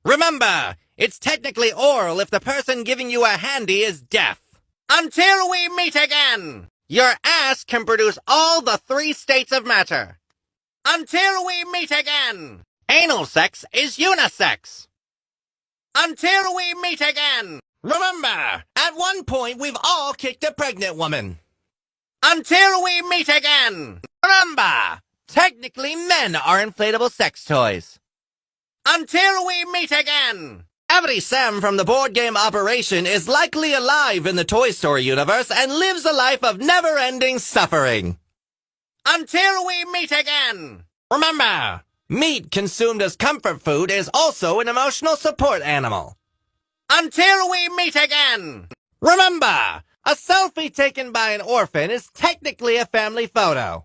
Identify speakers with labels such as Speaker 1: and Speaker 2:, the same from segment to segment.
Speaker 1: Remember, it's technically oral if the person giving you a handy is deaf. Until we meet again, your ass can produce all the 3 states of matter. Until we meet again, anal sex is unisex. Until we meet again, remember, at one point we've all kicked a pregnant woman. Until we meet again, remember, technically men are inflatable sex toys. Until we meet again, every Sam from the board game Operation is likely alive in the Toy Story universe and lives a life of never-ending suffering. Until we meet again, remember, meat consumed as comfort food is also an emotional support animal. Until we meet again, remember, a selfie taken by an orphan is technically a family photo.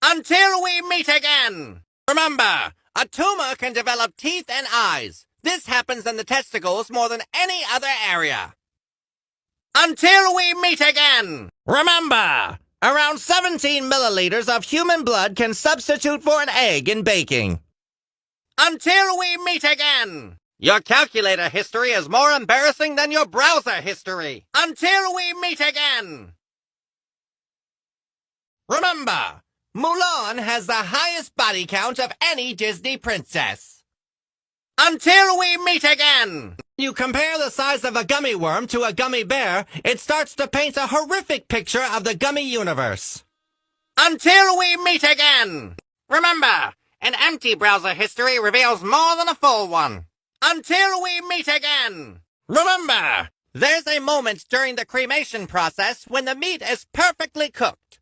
Speaker 1: Until we meet again, remember, a tumor can develop teeth and eyes. This happens in the testicles more than any other area. Until we meet again, remember, around 17 milliliters of human blood can substitute for an egg in baking. Until we meet again, your calculator history is more embarrassing than your browser history. Until we meet again. Remember, Mulan has the highest body count of any Disney princess. Until we meet again. You compare the size of a gummy worm to a gummy bear, it starts to paint a horrific picture of the gummy universe. Until we meet again. Remember, an empty browser history reveals more than a full one. Until we meet again. Remember, there's a moment during the cremation process when the meat is perfectly cooked.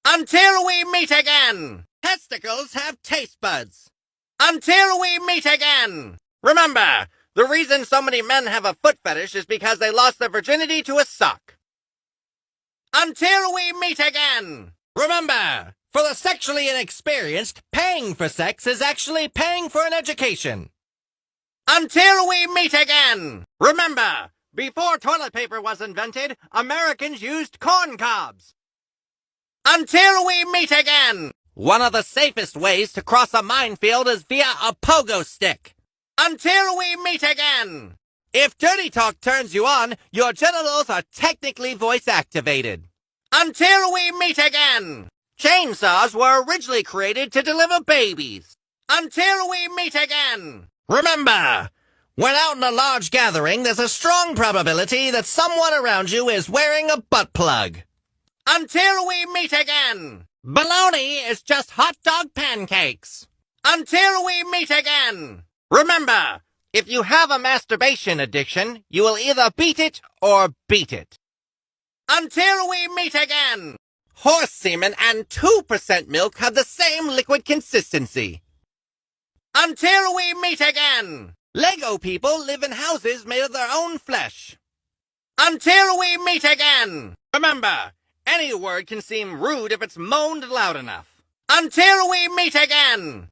Speaker 1: Until we meet again. Testicles have taste buds. Until we meet again. Remember, the reason so many men have a foot fetish is because they lost their virginity to a sock. Until we meet again. Remember, for the sexually inexperienced, paying for sex is actually paying for an education. Until we meet again. Remember, before toilet paper was invented, Americans used corn cobs. Until we meet again. One of the safest ways to cross a minefield is via a pogo stick. Until we meet again. If Dirty Talk turns you on, your genitals are technically voice activated. Until we meet again. Chainsaws were originally created to deliver babies. Until we meet again. Remember, when out in a large gathering, there's a strong probability that someone around you is wearing a butt plug. Until we meet again. Bologna is just hot dog pancakes. Until we meet again. Remember, if you have a masturbation addiction, you will either beat it or beat it. Until we meet again. Horse semen and 2% milk have the same liquid consistency. Until we meet again. Lego people live in houses made of their own flesh. Until we meet again. Remember, any word can seem rude if it's moaned loud enough. Until we meet again.